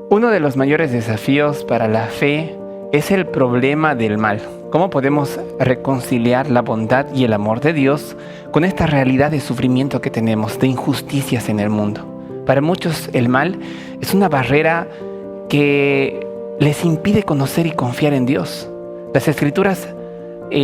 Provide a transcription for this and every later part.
Uno de los mayores desafíos para la fe es el problema del mal. ¿Cómo podemos reconciliar la bondad y el amor de Dios con esta realidad de sufrimiento que tenemos, de injusticias en el mundo? Para muchos el mal es una barrera que les impide conocer y confiar en Dios. Las Escrituras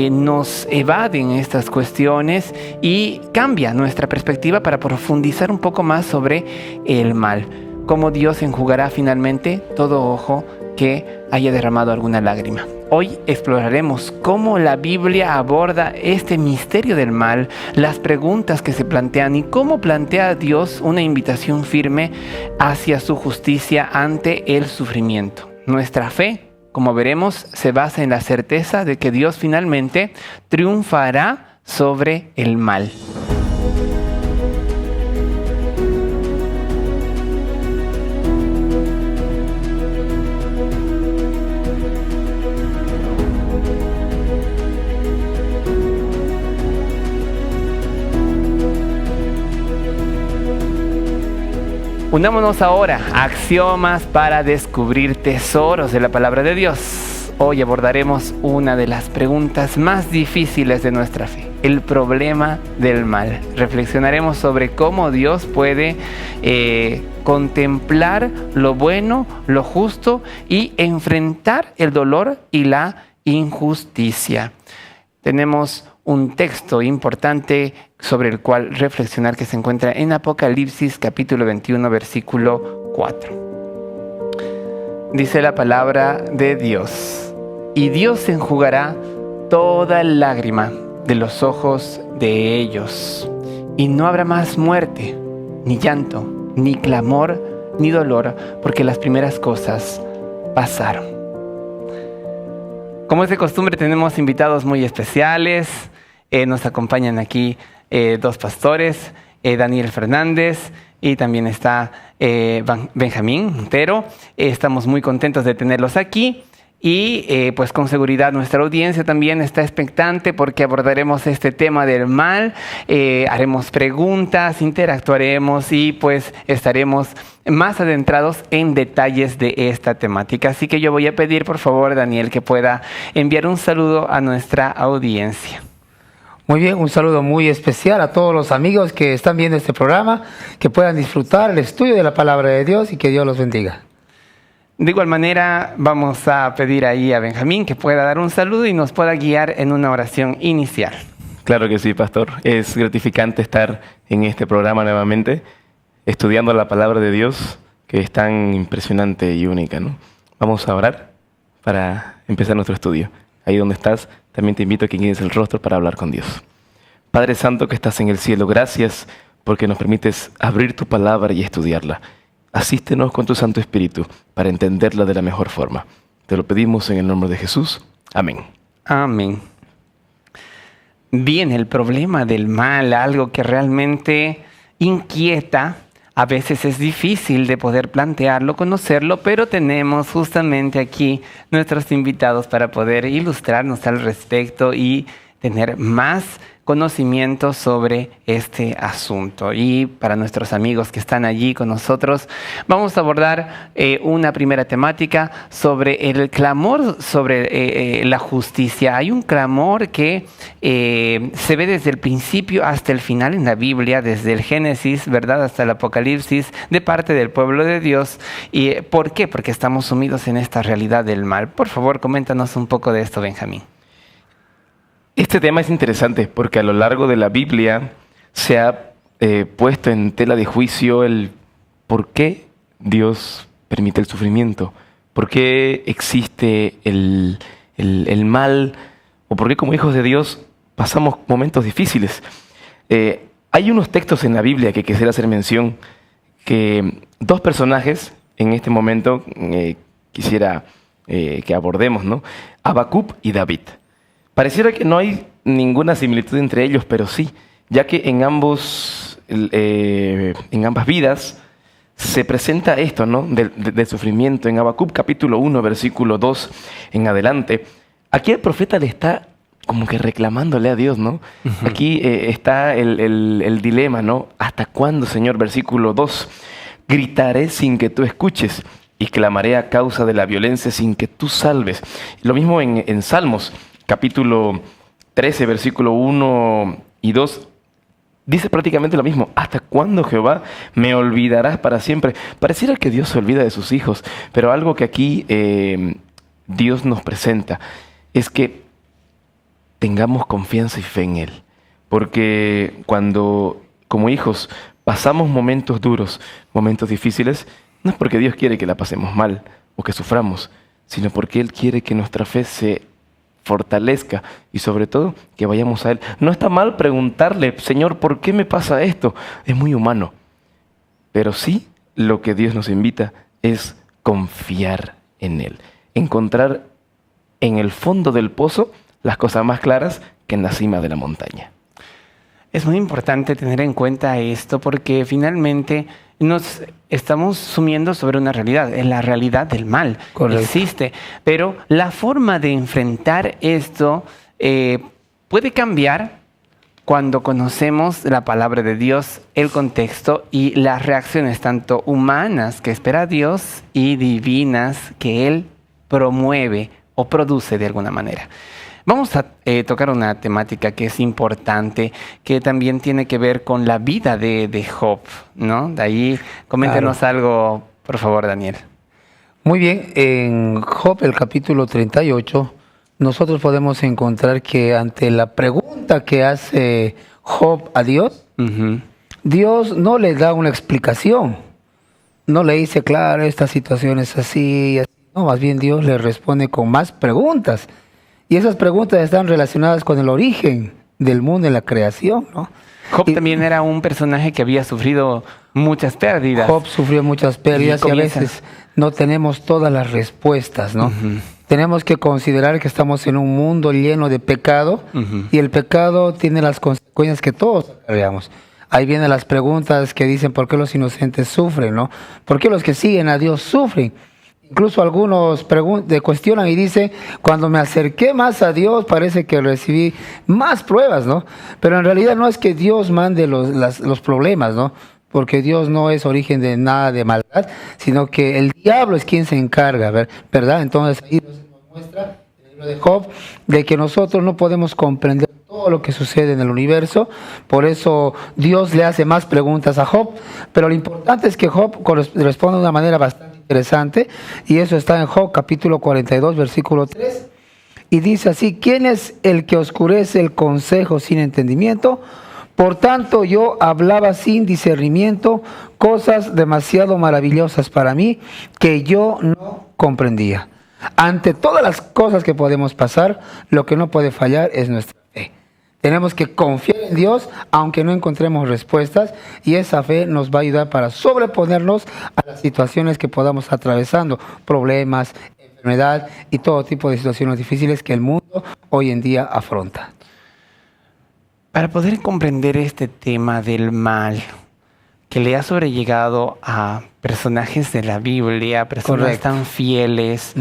nos evaden estas cuestiones y cambia nuestra perspectiva para profundizar un poco más sobre el mal. Cómo Dios enjugará finalmente todo ojo que haya derramado alguna lágrima. Hoy exploraremos cómo la Biblia aborda este misterio del mal, las preguntas que se plantean y cómo plantea Dios una invitación firme hacia su justicia ante el sufrimiento. Nuestra fe, como veremos, se basa en la certeza de que Dios finalmente triunfará sobre el mal. Unámonos ahora a axiomas para descubrir tesoros de la palabra de Dios. Hoy abordaremos una de las preguntas más difíciles de nuestra fe, el problema del mal. Reflexionaremos sobre cómo Dios puede contemplar lo bueno, lo justo y enfrentar el dolor y la injusticia. Tenemos un texto importante sobre el cual reflexionar que se encuentra en Apocalipsis capítulo 21 versículo 4. Dice la palabra de Dios: y Dios enjugará toda lágrima de los ojos de ellos, y no habrá más muerte, ni llanto, ni clamor, ni dolor, porque las primeras cosas pasaron. Como es de costumbre, tenemos invitados muy especiales. Nos acompañan aquí dos pastores, Daniel Fernández, y también está Benjamín Montero. Estamos muy contentos de tenerlos aquí y pues con seguridad nuestra audiencia también está expectante porque abordaremos este tema del mal, haremos preguntas, interactuaremos y pues estaremos más adentrados en detalles de esta temática. Así que yo voy a pedir por favor, Daniel, que pueda enviar un saludo a nuestra audiencia. Muy bien, un saludo muy especial a todos los amigos que están viendo este programa, que puedan disfrutar el estudio de la palabra de Dios y que Dios los bendiga. De igual manera, vamos a pedir ahí a Benjamín que pueda dar un saludo y nos pueda guiar en una oración inicial. Claro que sí, pastor. Es gratificante estar en este programa nuevamente, estudiando la palabra de Dios, que es tan impresionante y única, ¿no? Vamos a orar para empezar nuestro estudio. Ahí donde estás, también te invito a que guíes el rostro para hablar con Dios. Padre Santo que estás en el cielo, gracias porque nos permites abrir tu palabra y estudiarla. Asístenos con tu Santo Espíritu para entenderla de la mejor forma. Te lo pedimos en el nombre de Jesús. Amén. Amén. Bien, el problema del mal, algo que realmente inquieta. A veces es difícil de poder plantearlo, conocerlo, pero tenemos justamente aquí nuestros invitados para poder ilustrarnos al respecto y tener más conocimiento sobre este asunto. Y para nuestros amigos que están allí con nosotros, vamos a abordar una primera temática sobre el clamor sobre la justicia. Hay un clamor que se ve desde el principio hasta el final en la Biblia, desde el Génesis, ¿verdad?, hasta el Apocalipsis, de parte del pueblo de Dios. ¿Y por qué? Porque estamos sumidos en esta realidad del mal. Por favor, coméntanos un poco de esto, Benjamín. Este tema es interesante porque a lo largo de la Biblia se ha puesto en tela de juicio el por qué Dios permite el sufrimiento, por qué existe el mal o por qué como hijos de Dios pasamos momentos difíciles. Hay unos textos en la Biblia que quisiera hacer mención, que dos personajes en este momento quisiera que abordemos, ¿no? Habacuc y David. Pareciera que no hay ninguna similitud entre ellos, pero sí, ya que en ambas vidas se presenta esto, ¿no?, del sufrimiento. En Habacuc capítulo 1, versículo 2 en adelante, aquí el profeta le está como que reclamándole a Dios, ¿no? Uh-huh. Aquí está el dilema, ¿no? ¿Hasta cuándo, Señor? Versículo 2, gritaré sin que tú escuches y clamaré a causa de la violencia sin que tú salves. Lo mismo en Salmos, capítulo 13, versículo 1 y 2. Dice prácticamente lo mismo. ¿Hasta cuándo, Jehová, me olvidarás para siempre? Pareciera que Dios se olvida de sus hijos, pero algo que aquí Dios nos presenta es que tengamos confianza y fe en Él. Porque cuando, como hijos, pasamos momentos duros, momentos difíciles, no es porque Dios quiere que la pasemos mal o que suframos, sino porque Él quiere que nuestra fe se fortalezca y sobre todo que vayamos a Él. No está mal preguntarle, Señor, ¿por qué me pasa esto? Es muy humano. Pero sí, lo que Dios nos invita es confiar en Él. Encontrar en el fondo del pozo las cosas más claras que en la cima de la montaña. Es muy importante tener en cuenta esto porque finalmente nos estamos sumiendo sobre una realidad, es la realidad del mal. Correcto. Existe, pero la forma de enfrentar esto puede cambiar cuando conocemos la palabra de Dios, el contexto y las reacciones tanto humanas que espera Dios y divinas que Él promueve o produce de alguna manera. Vamos a tocar una temática que es importante, que también tiene que ver con la vida de Job, ¿no? De ahí, coméntenos algo, por favor, Daniel. Muy bien, en Job, el capítulo 38, nosotros podemos encontrar que ante la pregunta que hace Job a Dios, Dios no le da una explicación. No le dice, claro, esta situación es así, así. No, más bien Dios le responde con más preguntas. Y esas preguntas están relacionadas con el origen del mundo y la creación, ¿no? Job también era un personaje que había sufrido muchas pérdidas. Job sufrió muchas pérdidas y a veces no tenemos todas las respuestas, ¿no? Tenemos que considerar que estamos en un mundo lleno de pecado y el pecado tiene las consecuencias que todos acarreamos. Ahí vienen las preguntas que dicen por qué los inocentes sufren, ¿no? ¿Por qué los que siguen a Dios sufren? Incluso algunos cuestionan y dicen, cuando me acerqué más a Dios parece que recibí más pruebas, ¿no? Pero en realidad no es que Dios mande los problemas, ¿no? Porque Dios no es origen de nada de maldad, sino que el diablo es quien se encarga, ¿verdad? Entonces ahí nos muestra en el libro de Job de que nosotros no podemos comprender todo lo que sucede en el universo, por eso Dios le hace más preguntas a Job, pero lo importante es que Job responde de una manera bastante interesante, y eso está en Job capítulo 42, versículo 3, y dice así: ¿quién es el que oscurece el consejo sin entendimiento? Por tanto yo hablaba sin discernimiento, cosas demasiado maravillosas para mí que yo no comprendía. Ante todas las cosas que podemos pasar, lo que no puede fallar es nuestra fe. Tenemos que confiar en Dios aunque no encontremos respuestas, y esa fe nos va a ayudar para sobreponernos a las situaciones que podamos atravesando, problemas, enfermedad y todo tipo de situaciones difíciles que el mundo hoy en día afronta. Para poder comprender este tema del mal que le ha sobrellegado a personajes de la Biblia, personas Correcto. tan fieles,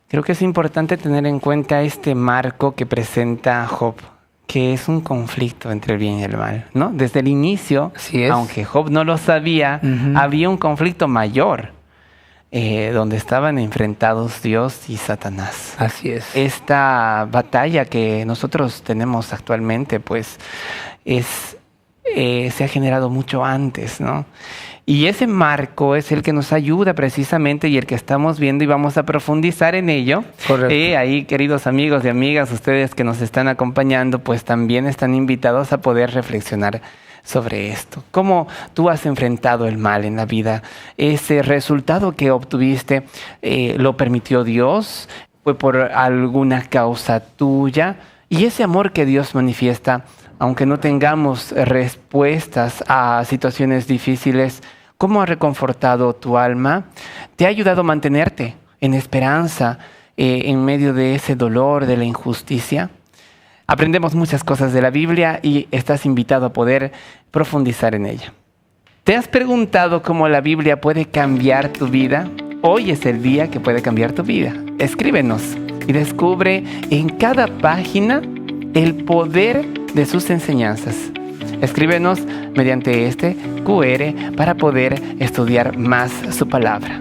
creo que es importante tener en cuenta este marco que presenta Job, que es un conflicto entre el bien y el mal, ¿no? Desde el inicio, Así es. aunque Job no lo sabía, había un conflicto mayor, donde estaban enfrentados Dios y Satanás. Así es. Esta batalla que nosotros tenemos actualmente, pues, se ha generado mucho antes, ¿no? Y ese marco es el que nos ayuda precisamente y el que estamos viendo, y vamos a profundizar en ello. Correcto. Ahí, queridos amigos y amigas, ustedes que nos están acompañando, pues también están invitados a poder reflexionar sobre esto. ¿Cómo tú has enfrentado el mal en la vida? ¿Ese resultado que obtuviste lo permitió Dios? ¿Fue por alguna causa tuya? Y ese amor que Dios manifiesta, aunque no tengamos respuestas a situaciones difíciles, ¿cómo ha reconfortado tu alma? ¿Te ha ayudado a mantenerte en esperanza en medio de ese dolor, de la injusticia? Aprendemos muchas cosas de la Biblia y estás invitado a poder profundizar en ella. ¿Te has preguntado cómo la Biblia puede cambiar tu vida? Hoy es el día que puede cambiar tu vida. Escríbenos y descubre en cada página el poder de sus enseñanzas. Escríbenos mediante este QR para poder estudiar más su palabra.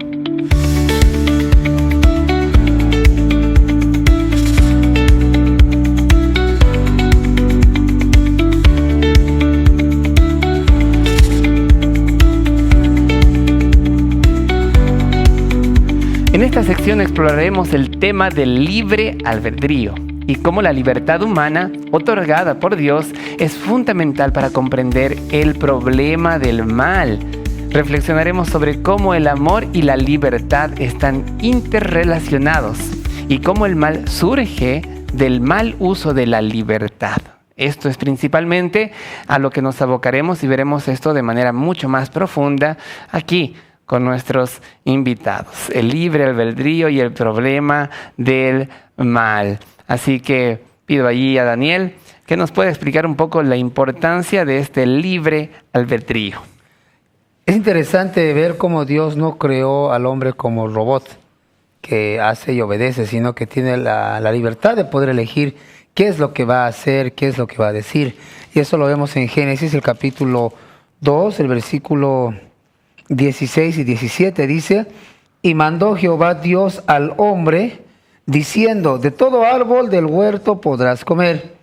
En esta sección exploraremos el tema del libre albedrío y cómo la libertad humana, otorgada por Dios, es fundamental para comprender el problema del mal. Reflexionaremos sobre cómo el amor y la libertad están interrelacionados y cómo el mal surge del mal uso de la libertad. Esto es principalmente a lo que nos abocaremos y veremos esto de manera mucho más profunda aquí con nuestros invitados. El libre albedrío y el problema del mal. Así que pido allí a Daniel que nos pueda explicar un poco la importancia de este libre albedrío. Es interesante ver cómo Dios no creó al hombre como robot que hace y obedece, sino que tiene la libertad de poder elegir qué es lo que va a hacer, qué es lo que va a decir. Y eso lo vemos en Génesis, el capítulo 2, el versículo 16 y 17 dice: y mandó Jehová Dios al hombre, diciendo: de todo árbol del huerto podrás comer,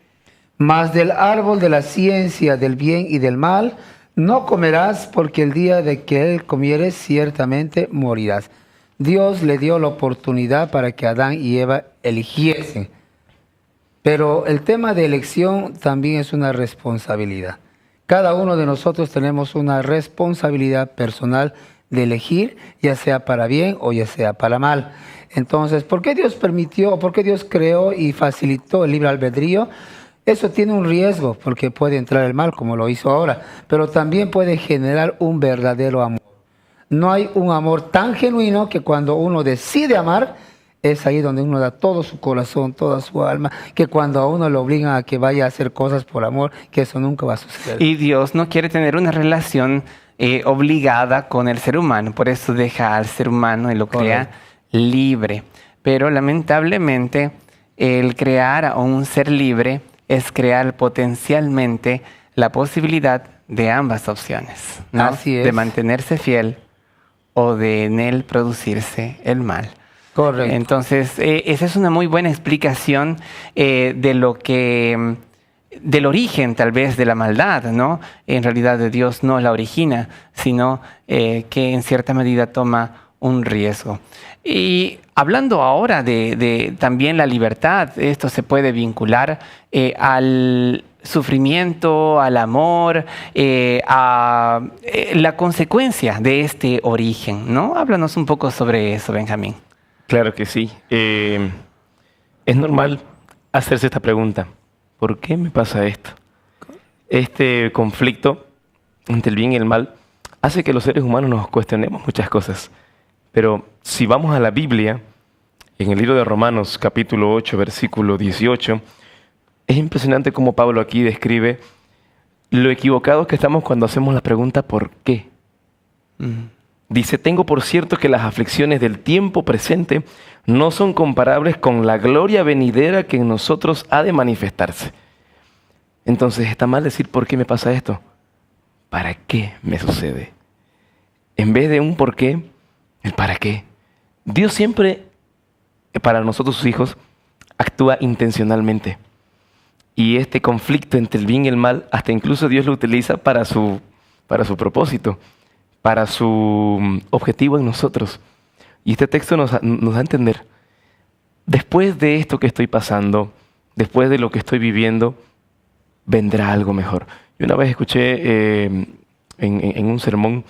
mas del árbol de la ciencia del bien y del mal no comerás, porque el día de que él comieres ciertamente morirás. Dios le dio la oportunidad para que Adán y Eva eligiesen. Pero el tema de elección también es una responsabilidad. Cada uno de nosotros tenemos una responsabilidad personal de elegir, ya sea para bien o ya sea para mal. Entonces, ¿por qué Dios permitió, por qué Dios creó y facilitó el libre albedrío? Eso tiene un riesgo, porque puede entrar el mal, como lo hizo ahora, pero también puede generar un verdadero amor. No hay un amor tan genuino que cuando uno decide amar, es ahí donde uno da todo su corazón, toda su alma, que cuando a uno lo obligan a que vaya a hacer cosas por amor, que eso nunca va a suceder. Y Dios no quiere tener una relación obligada con el ser humano, por eso deja al ser humano y lo crea libre. Pero lamentablemente el crear a un ser libre es crear potencialmente la posibilidad de ambas opciones, ¿no? Así es. De mantenerse fiel o de en él producirse el mal. Correcto. Entonces, esa es una muy buena explicación de lo que, del origen tal vez de la maldad, ¿no? En realidad de Dios no la origina, sino que en cierta medida toma un riesgo. Y hablando ahora de también la libertad, esto se puede vincular al sufrimiento, al amor, a la consecuencia de este origen, ¿no? Háblanos un poco sobre eso, Benjamín. Claro que sí. Es normal hacerse esta pregunta. ¿Por qué me pasa esto? Este conflicto entre el bien y el mal hace que los seres humanos nos cuestionemos muchas cosas. Pero si vamos a la Biblia, en el libro de Romanos, capítulo 8, versículo 18, es impresionante cómo Pablo aquí describe lo equivocados que estamos cuando hacemos la pregunta ¿por qué? Dice: tengo por cierto que las aflicciones del tiempo presente no son comparables con la gloria venidera que en nosotros ha de manifestarse. Entonces, ¿está mal decir por qué me pasa esto? ¿Para qué me sucede? En vez de un por qué, el para qué. Dios siempre, para nosotros sus hijos, actúa intencionalmente. Y este conflicto entre el bien y el mal, hasta incluso Dios lo utiliza para su propósito, para su objetivo en nosotros. Y este texto nos da a entender, después de esto que estoy pasando, después de lo que estoy viviendo, vendrá algo mejor. Yo una vez escuché en un sermón,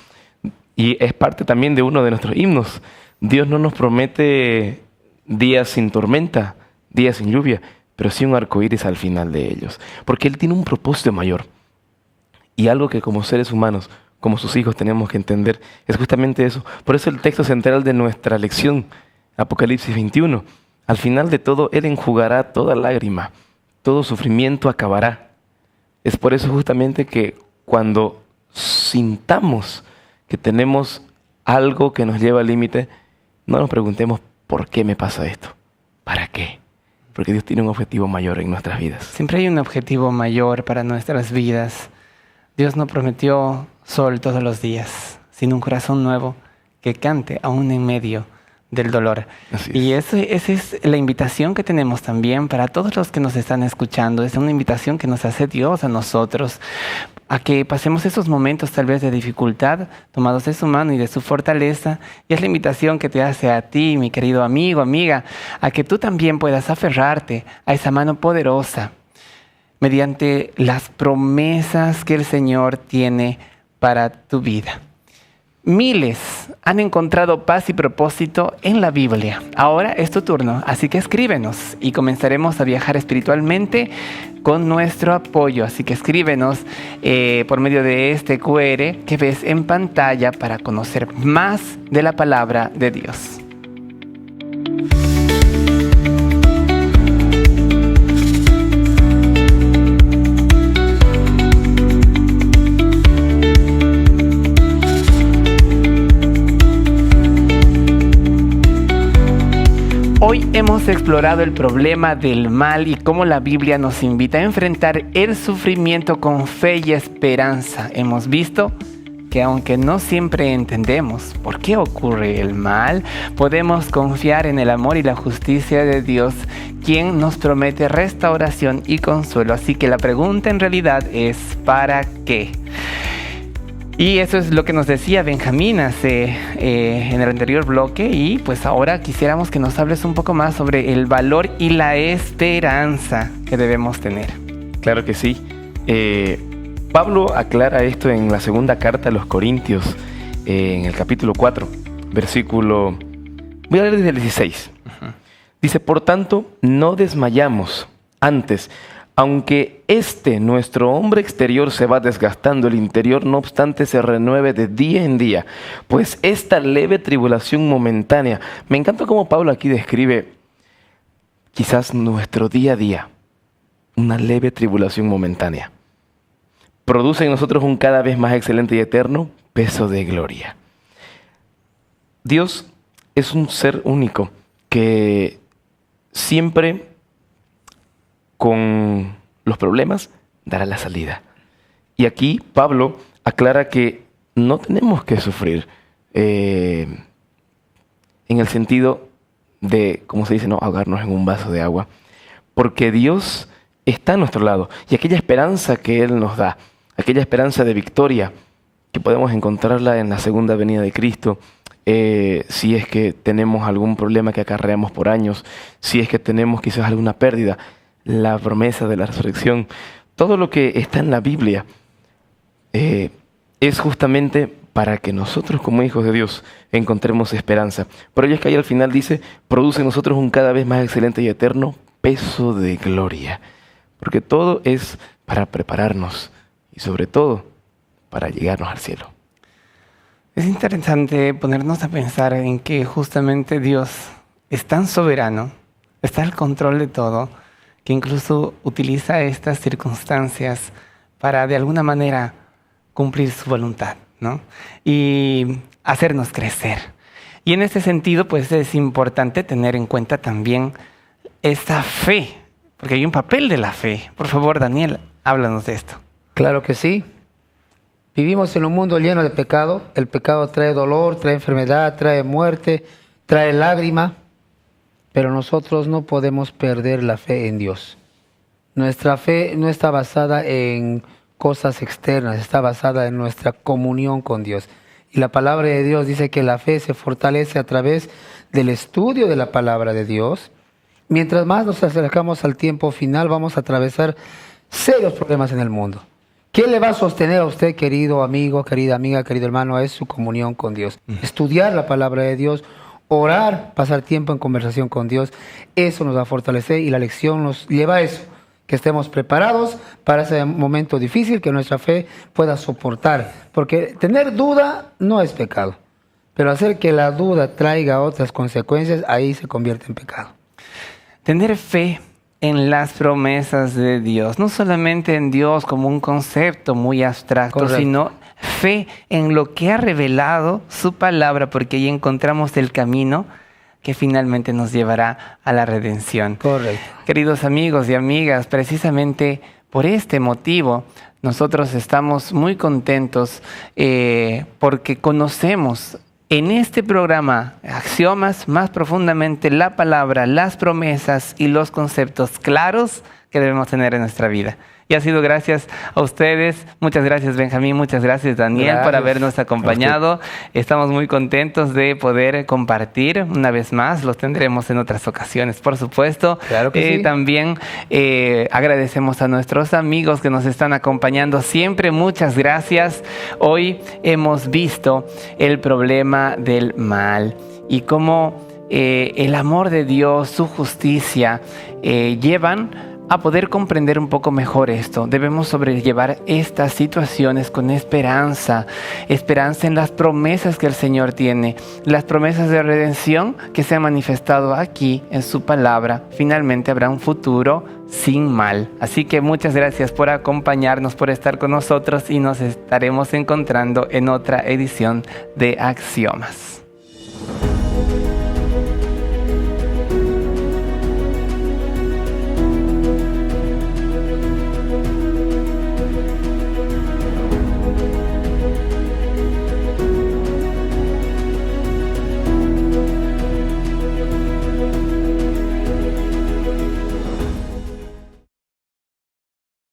y es parte también de uno de nuestros himnos, Dios no nos promete días sin tormenta, días sin lluvia, pero sí un arco iris al final de ellos. Porque Él tiene un propósito mayor. Y algo que como seres humanos, como sus hijos, tenemos que entender es justamente eso. Por eso el texto central de nuestra lección, Apocalipsis 21, al final de todo, Él enjugará toda lágrima, todo sufrimiento acabará. Es por eso justamente que cuando sintamos que tenemos algo que nos lleva al límite, no nos preguntemos ¿por qué me pasa esto? ¿Para qué? Porque Dios tiene un objetivo mayor en nuestras vidas. Siempre hay un objetivo mayor para nuestras vidas. Dios no prometió sol todos los días, sino un corazón nuevo que cante aún en medio del dolor. Y esa es la invitación que tenemos también para todos los que nos están escuchando. Es una invitación que nos hace Dios a nosotros, a que pasemos esos momentos tal vez de dificultad, tomados de su mano y de su fortaleza. Y es la invitación que te hace a ti, mi querido amigo, amiga, a que tú también puedas aferrarte a esa mano poderosa mediante las promesas que el Señor tiene para tu vida. Miles han encontrado paz y propósito en la Biblia. Ahora es tu turno, así que escríbenos y comenzaremos a viajar espiritualmente con nuestro apoyo. Así que escríbenos por medio de este QR que ves en pantalla para conocer más de la palabra de Dios. Hoy hemos explorado el problema del mal y cómo la Biblia nos invita a enfrentar el sufrimiento con fe y esperanza. Hemos visto que aunque no siempre entendemos por qué ocurre el mal, podemos confiar en el amor y la justicia de Dios, quien nos promete restauración y consuelo. Así que la pregunta en realidad es ¿para qué? Y eso es lo que nos decía Benjamín en el anterior bloque, y pues ahora quisiéramos que nos hables un poco más sobre el valor y la esperanza que debemos tener. Claro que sí. Pablo aclara esto en la segunda carta a los Corintios, en el capítulo 4, versículo... Voy a leer desde el 16. Dice, por tanto, no desmayamos. Antes, aunque nuestro hombre exterior se va desgastando, el interior no obstante se renueve de día en día, pues esta leve tribulación momentánea, me encanta cómo Pablo aquí describe quizás nuestro día a día, una leve tribulación momentánea, produce en nosotros un cada vez más excelente y eterno peso de gloria. Dios es un ser único que siempre con los problemas dará la salida. Y aquí Pablo aclara que no tenemos que sufrir en el sentido de, como se dice, no ahogarnos en un vaso de agua, porque Dios está a nuestro lado y aquella esperanza que Él nos da, aquella esperanza de victoria que podemos encontrarla en la segunda venida de Cristo, si es que tenemos algún problema que acarreamos por años, si es que tenemos quizás alguna pérdida, la promesa de la resurrección, todo lo que está en la Biblia es justamente para que nosotros como hijos de Dios encontremos esperanza. Por ello es que ahí al final dice, produce en nosotros un cada vez más excelente y eterno peso de gloria. Porque todo es para prepararnos y sobre todo para llegarnos al cielo. Es interesante ponernos a pensar en que justamente Dios es tan soberano, está al control de todo, que incluso utiliza estas circunstancias para de alguna manera cumplir su voluntad, ¿no? Y hacernos crecer. Y en ese sentido, pues es importante tener en cuenta también esta fe, porque hay un papel de la fe. Por favor, Daniel, háblanos de esto. Claro que sí. Vivimos en un mundo lleno de pecado. El pecado trae dolor, trae enfermedad, trae muerte, trae lágrima. Pero nosotros no podemos perder la fe en Dios. Nuestra fe no está basada en cosas externas, está basada en nuestra comunión con Dios. Y la palabra de Dios dice que la fe se fortalece a través del estudio de la palabra de Dios. Mientras más nos acercamos al tiempo final, vamos a atravesar serios problemas en el mundo. ¿Qué le va a sostener a usted, querido amigo, querida amiga, querido hermano? Es su comunión con Dios. Estudiar la palabra de Dios, orar, pasar tiempo en conversación con Dios, eso nos va a fortalecer y la lección nos lleva a eso, que estemos preparados para ese momento difícil que nuestra fe pueda soportar. Porque tener duda no es pecado, pero hacer que la duda traiga otras consecuencias, ahí se convierte en pecado. Tener fe en las promesas de Dios, no solamente en Dios como un concepto muy abstracto, correcto, sino fe en lo que ha revelado su palabra, porque ahí encontramos el camino que finalmente nos llevará a la redención. Correcto. Queridos amigos y amigas, precisamente por este motivo nosotros estamos muy contentos porque conocemos en este programa Axiomas más profundamente la palabra, las promesas y los conceptos claros que debemos tener en nuestra vida. Y ha sido gracias a ustedes. Muchas gracias, Benjamín. Muchas gracias, Daniel, por habernos acompañado. Estamos muy contentos de poder compartir una vez más. Los tendremos en otras ocasiones, por supuesto. Claro que sí. También agradecemos a nuestros amigos que nos están acompañando siempre. Muchas gracias. Hoy hemos visto el problema del mal y cómo el amor de Dios, su justicia, llevan a poder comprender un poco mejor esto. Debemos sobrellevar estas situaciones con esperanza en las promesas que el Señor tiene, las promesas de redención que se han manifestado aquí en su palabra. Finalmente habrá un futuro sin mal. Así que muchas gracias por acompañarnos, por estar con nosotros y nos estaremos encontrando en otra edición de Axiomas.